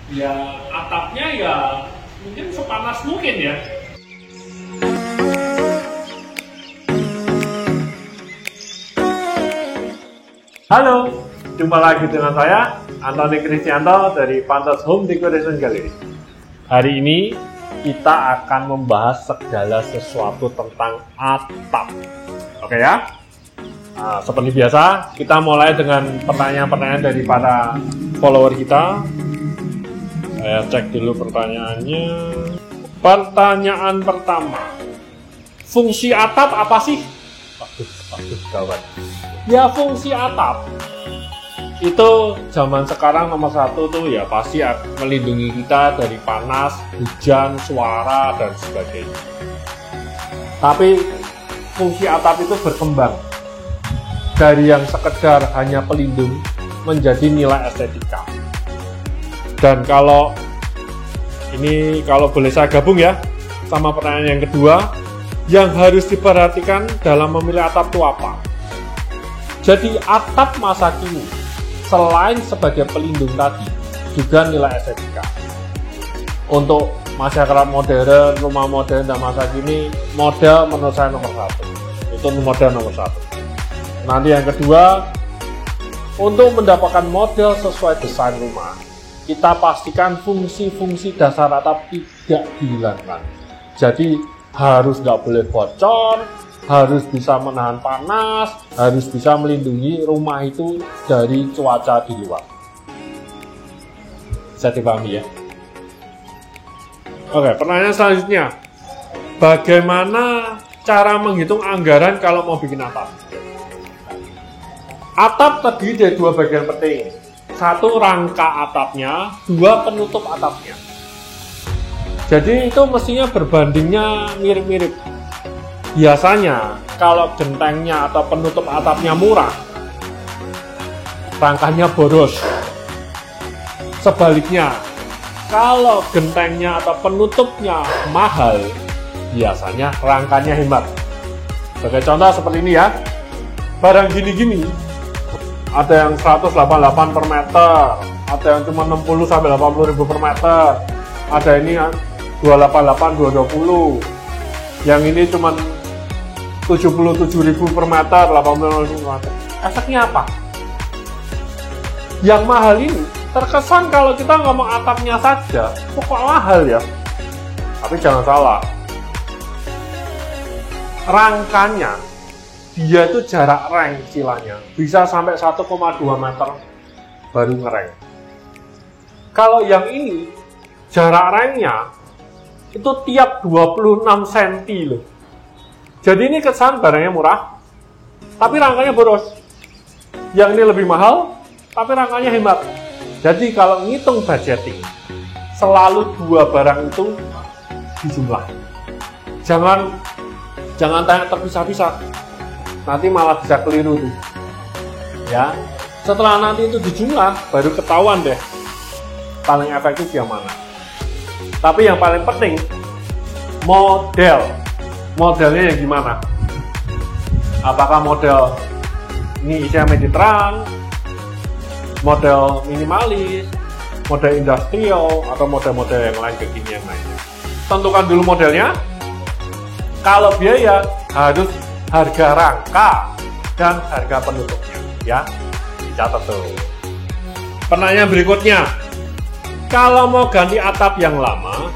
Ya atapnya ya mungkin sepanas mungkin ya. Halo, jumpa lagi dengan saya Antoni Kristianto dari Pantas Home Decoration Gallery. Hari ini kita akan membahas segala sesuatu tentang atap. Oke ya? Nah, seperti biasa, kita mulai dengan pertanyaan-pertanyaan dari para follower kita. Saya cek dulu pertanyaannya. Pertanyaan pertama, fungsi atap apa sih? Waduh, gawat. Ya, fungsi atap itu zaman sekarang nomor satu tuh ya pasti melindungi kita dari panas, hujan, suara, dan sebagainya. Tapi fungsi atap itu berkembang dari yang sekedar hanya pelindung menjadi nilai estetika. Dan kalau boleh saya gabung ya sama pertanyaan yang kedua, yang harus diperhatikan dalam memilih atap itu apa? Jadi atap masa kini selain sebagai pelindung tadi juga nilai estetika. Untuk masyarakat modern, rumah modern dan masa kini, model menurut saya nomor satu. Itu model nomor satu. Nanti yang kedua, untuk mendapatkan model sesuai desain rumah, kita pastikan fungsi-fungsi dasar atap tidak dihilangkan. Jadi harus nggak boleh bocor, harus bisa menahan panas, harus bisa melindungi rumah itu dari cuaca di luar. Bisa dipahami ya? Oke, pertanyaan selanjutnya. Bagaimana cara menghitung anggaran kalau mau bikin atap? Atap terdiri dari dua bagian penting. Satu, rangka atapnya, dua, penutup atapnya. Jadi itu mestinya berbandingnya mirip-mirip. Biasanya kalau gentengnya atau penutup atapnya murah, rangkanya boros. Sebaliknya, kalau gentengnya atau penutupnya mahal, biasanya rangkanya hemat. Sebagai contoh seperti ini ya, barang gini-gini, ada yang 188 per meter, ada yang cuma 60 sampai 80 ribu per meter, ada ini 288, 220, yang ini cuma 77.000 per meter, 80.000 per meter. Efeknya apa? Yang mahal ini terkesan kalau kita ngomong atapnya saja, kok mahal ya? Tapi jangan salah, rangkanya dia itu jarak reng istilahnya bisa sampai 1,2 meter baru ngereng. Kalau yang ini jarak rengnya itu tiap 26 cm loh. Jadi ini kesan barangnya murah, tapi rangkanya boros. Yang ini lebih mahal, tapi rangkanya hemat. Jadi kalau ngitung budgeting, selalu dua barang itu dijumlah. Jangan tanya terpisah-pisah. Nanti malah bisa keliru tuh. Ya. Setelah nanti itu dijumlah, baru ketahuan deh paling efektif yang mana. Tapi yang paling penting, modelnya yang gimana? Apakah model ini isinya mediterang, model minimalis, model industrial, atau model-model yang lain kekinian lainnya? Tentukan dulu modelnya. Kalau biaya, harus harga rangka dan harga penutupnya, ya. Dicatat tuh. Pertanyaan berikutnya, kalau mau ganti atap yang lama,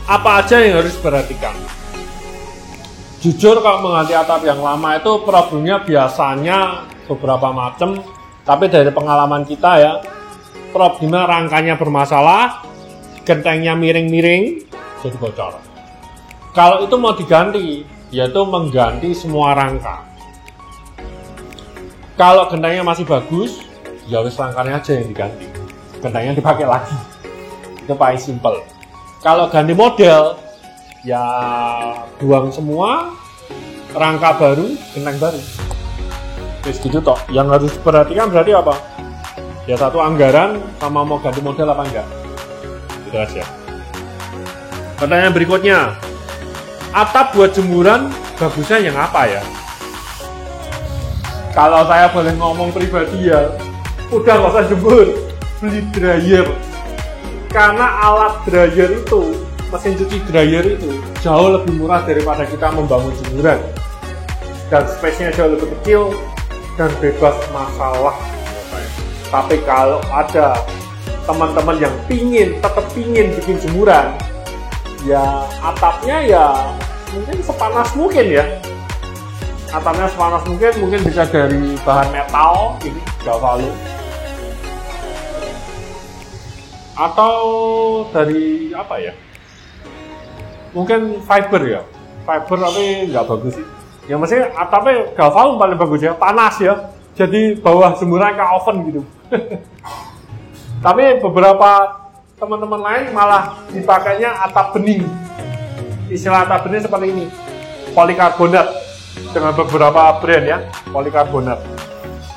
apa aja yang harus diperhatikan? Jujur kalau mengganti atap yang lama itu problemnya biasanya beberapa macam, tapi dari pengalaman kita ya, problemnya rangkanya bermasalah, gentengnya miring-miring, jadi bocor. Kalau itu mau diganti, yaitu mengganti semua rangka. Kalau gentengnya masih bagus, ya wis rangkanya aja yang diganti, gentengnya dipakai lagi. Itu paling simple. Kalau ganti model, ya buang semua, rangka baru, genteng baru. Terus gitu toh. Yang harus diperhatikan berarti apa? Ya satu, anggaran sama mau ganti model apa enggak. Itu aja. Pertanyaan berikutnya, atap buat jemuran bagusnya yang apa ya? Kalau saya boleh ngomong pribadi ya, udah nggak usah jemur, beli dryer. Karena alat dryer itu, mesin cuci dryer itu jauh lebih murah daripada kita membangun jemuran, dan space-nya jauh lebih kecil dan bebas masalah. Tapi kalau ada teman-teman yang tetap pingin bikin jemuran, ya atapnya ya mungkin sepanas mungkin ya. Atapnya sepanas mungkin bisa dari bahan metal, ini Galvalume, atau dari apa ya? Mungkin fiber ya, fiber tapi nggak bagus sih. Ya maksudnya atapnya Galvalume paling bagus ya, panas ya. Jadi bawah jemuran kayak oven gitu. Tapi beberapa teman-teman lain malah dipakainya atap bening. Istilah atap bening seperti ini, polikarbonat, dengan beberapa brand ya, polikarbonat.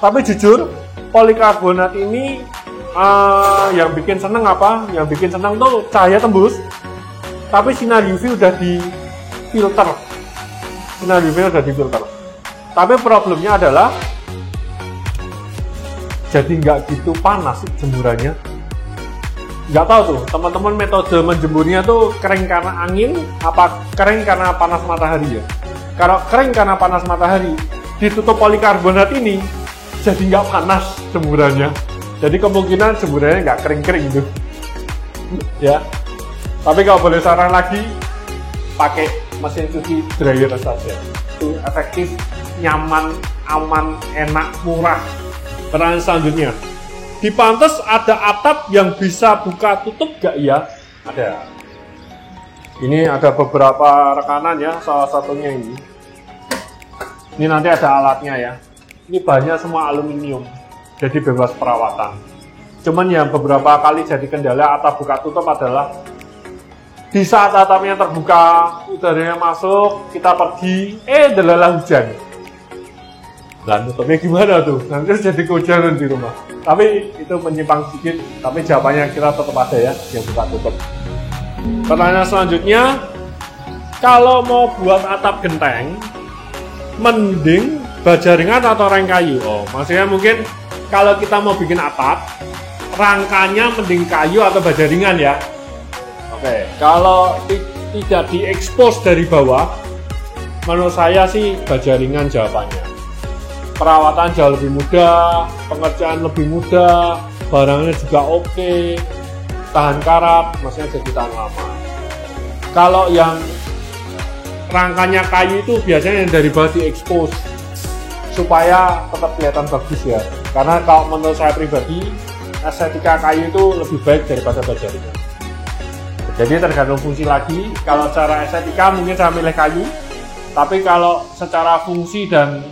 Tapi jujur, polikarbonat ini yang bikin seneng apa? Yang bikin seneng tuh cahaya tembus, tapi sinar UV udah difilter. Sinar UV udah difilter. Tapi problemnya adalah jadi nggak gitu panas jemurannya. Nggak tahu tuh teman-teman metode menjemurnya tuh kering karena angin apa kering karena panas matahari ya. Kalau kering karena panas matahari, ditutup polikarbonat ini jadi nggak panas jemurannya. Jadi kemungkinan jemurannya nggak kering-kering gitu ya. Tapi kalau boleh saran lagi, pakai mesin cuci dryer saja. Itu efektif, nyaman, aman, enak, murah. Pertanyaan selanjutnya, di Pantes ada atap yang bisa buka tutup gak ya? Ada. Ini ada beberapa rekanan ya, salah satunya ini. Ini nanti ada alatnya ya. Ini bahannya semua aluminium, jadi bebas perawatan. Cuman yang beberapa kali jadi kendala atap buka tutup adalah di saat atapnya terbuka, udaranya masuk, kita pergi, delalah hujan. Lah tutupnya gimana tuh? Nanti jadi kehujanan di rumah. Tapi itu menyimpang sedikit, tapi jawabannya kita tetap ada ya, yang buka tutup. Pertanyaan selanjutnya, kalau mau buat atap genteng, mending baja ringan atau reng kayu? Oh, maksudnya mungkin kalau kita mau bikin atap, rangkanya mending kayu atau baja ringan ya. Oke, kalau tidak diekspos dari bawah, menurut saya sih baja ringan jawabannya. Perawatan jauh lebih mudah, pengerjaan lebih mudah, barangnya juga oke, tahan karat, maksudnya jadi tahan lama. Kalau yang rangkanya kayu itu biasanya yang dari bawah diekspos supaya tetap kelihatan bagus ya. Karena kalau menurut saya pribadi, estetika kayu itu lebih baik daripada baja ringan. Jadi tergantung fungsi lagi. Kalau secara estetika mungkin saya milih kayu, tapi kalau secara fungsi dan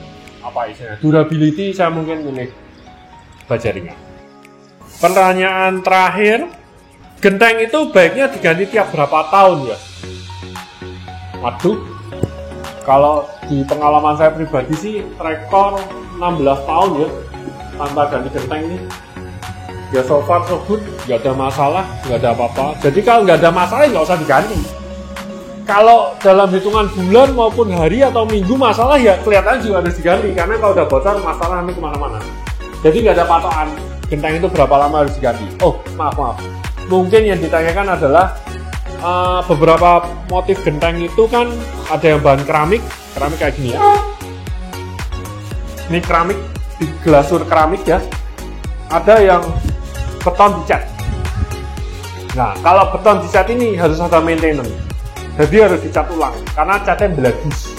durability saya mungkin milih baja ringan. Pertanyaan terakhir, genteng itu baiknya diganti tiap berapa tahun ya? Waduh, kalau di pengalaman saya pribadi sih rekor 16 tahun ya tanpa ganti genteng ini. Ya so far so good, nggak ada masalah, nggak ada apa-apa. Jadi kalau nggak ada masalah nggak usah diganti. Kalau dalam hitungan bulan maupun hari atau minggu masalah ya kelihatannya juga harus diganti, karena kalau udah bocor masalah nanti kemana-mana. Jadi nggak ada patokan genteng itu berapa lama harus diganti. Oh maaf, mungkin yang ditanyakan adalah beberapa motif genteng itu kan ada yang bahan keramik kayak gini ya. Ini keramik, di glasur keramik ya. Ada yang beton dicat. Nah kalau beton dicat ini harus ada maintenance. Jadi harus dicat ulang, karena catnya belagus.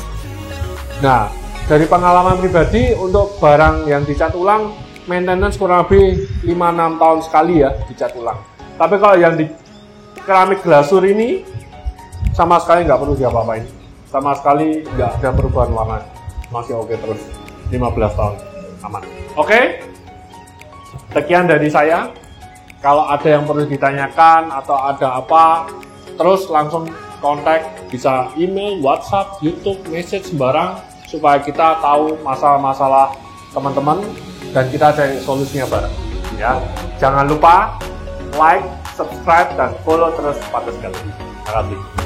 Nah, dari pengalaman pribadi, untuk barang yang dicat ulang, maintenance kurang lebih 5-6 tahun sekali ya, dicat ulang. Tapi kalau yang di keramik glasur ini, sama sekali nggak perlu diapa-apain. Sama sekali nggak ada perubahan warna. Masih oke terus, 15 tahun, aman. Oke, sekian dari saya. Kalau ada yang perlu ditanyakan, atau ada apa, terus langsung kontak, bisa email, WhatsApp, YouTube, message sembarang, supaya kita tahu masalah-masalah teman-teman dan kita cari solusinya bareng. Ya, jangan lupa like, subscribe, dan follow terus Pantes Galeri. Terima kasih.